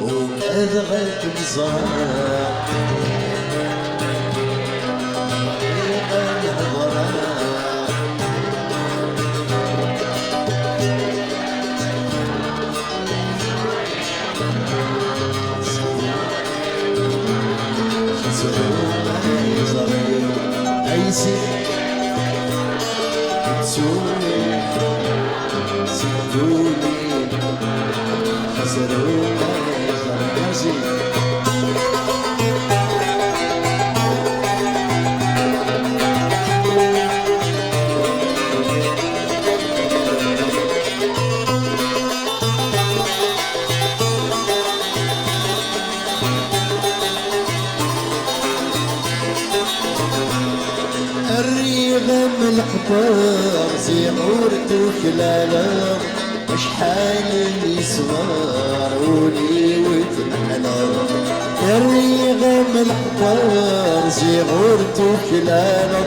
وأذغت بزهر الريغم الحبار زيغورت وخلاله شحال يسوار ولي وتمحنا الريغم الحبار زيغورت وخلاله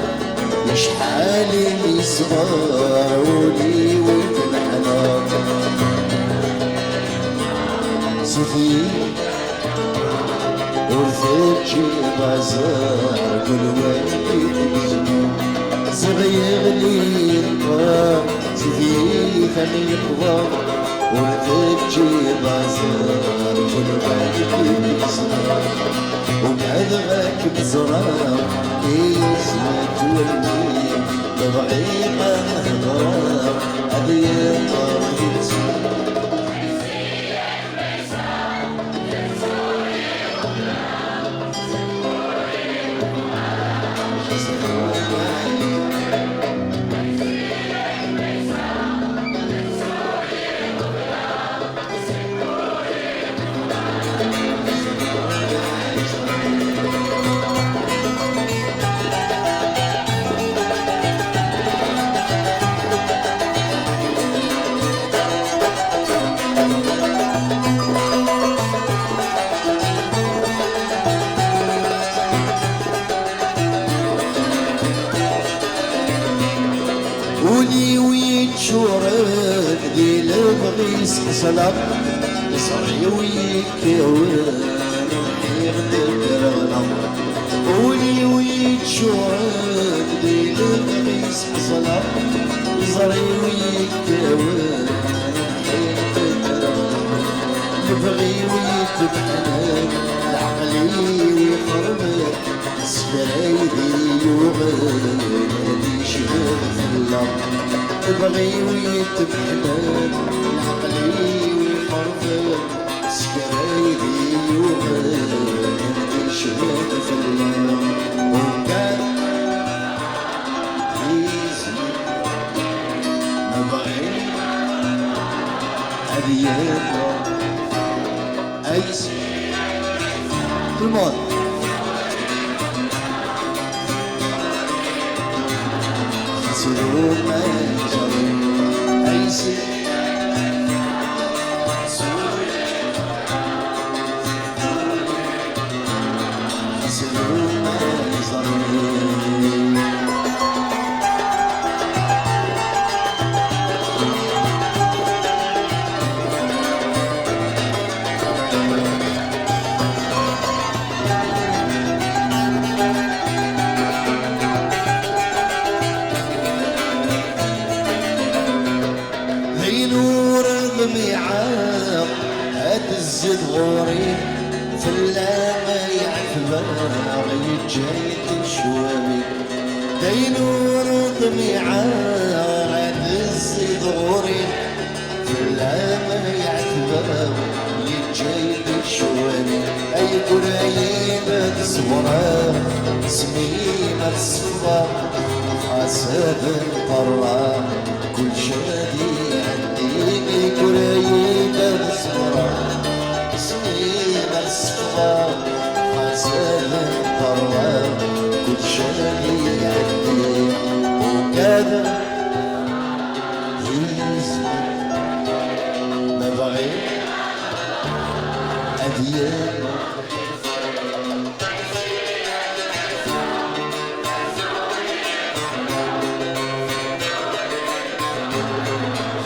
شحال يسوار ولي وتمحنا سفي ورثتشي بازار كل واحد صغير لي القرار سيدي ثاني القوار ورثتشي بازار كل واحد يصغر وبعذرك بزرار اسمك تولي بضعيقة هضرار هذي الطريق ولي ويتشورد ذي البغيس حسنك يصري ويكون يغدر غنم ولي ويتشورد ذي البغيس حسنك يصري ويكون يغدر غنم يبغي ويتبحنك العقلي ويخربك سفرايدي يوغل يبغي ويتبحلك العقلي ويخرفك سكرايدي يوغل يشهد في الليل وكان يزيد مبغي هدية أيس الموت سلوم جري أيسي سلوم جري ميعاد هتز ضغوري في اللامة يعتبر جاي تشوامي دينور ميعاد هتز ضغوري في اللامة يعتبر جاي تشوامي أي قريبة تصبر سميمة الصفر حسد القرار كل شادي عندي قريبة تصبر سميمة الصفر حسد القرار كل شادي عندي وكذا ما بغي أديان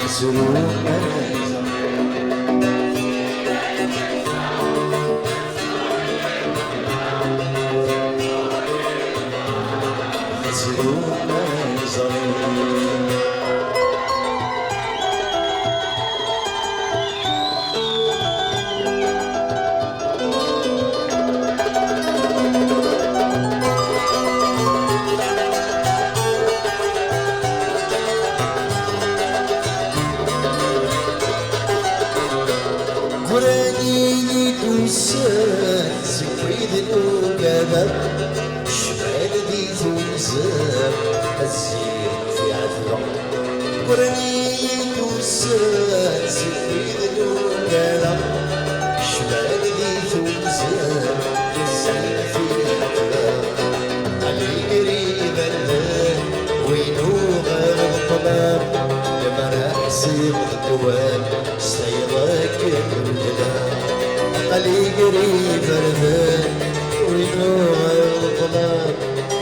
سلوم قراني دوسان سكريد الوكالة شمال دي توزان الزين في عذرة قراني دوسان سكريد الوكالة شمال دي توزان الزين في عذرة علي قريب الليل وينو غير الطلاب لما راح يصير الدوام سيضك الكلام علي قريب الرذان وينو غير الطلاب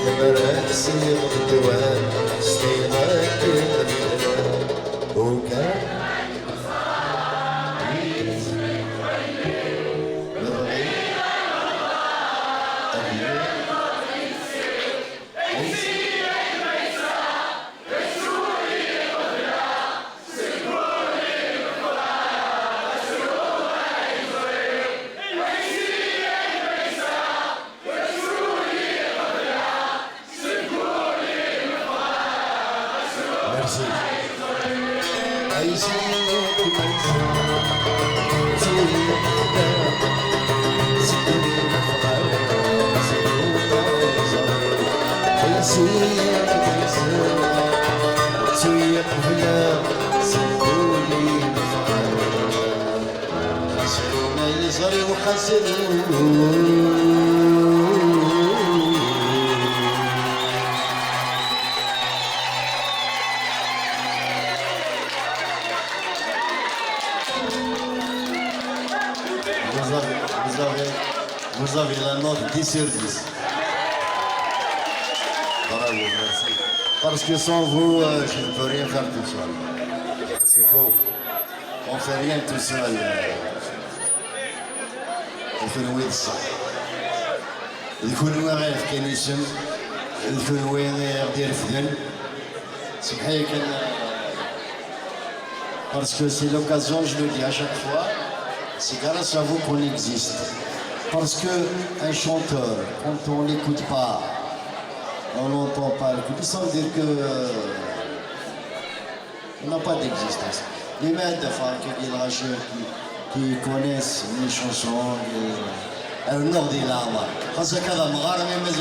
لما راح يصير الدوام سيضك الكلام وكان Vous avez la note 10 sur 10. Bravo, merci. Parce que sans vous, je ne peux rien faire tout seul. C'est faux. On ne fait rien tout seul. On fait nouer de ça. Il faut nous arrêter كان يسم. Il faut nous arrêter الفدن. صحيح كان. Parce que c'est l'occasion, je le dis à chaque fois, c'est grâce à vous qu'on existe. Parce qu'un chanteur, quand on ne l'écoute pas, on n'entend pas l'écouter, ça veut dire qu'on n'a pas d'existence. Les maîtres de femmes qui connaissent les chansons, le nord des larmes, parce que quand on a mais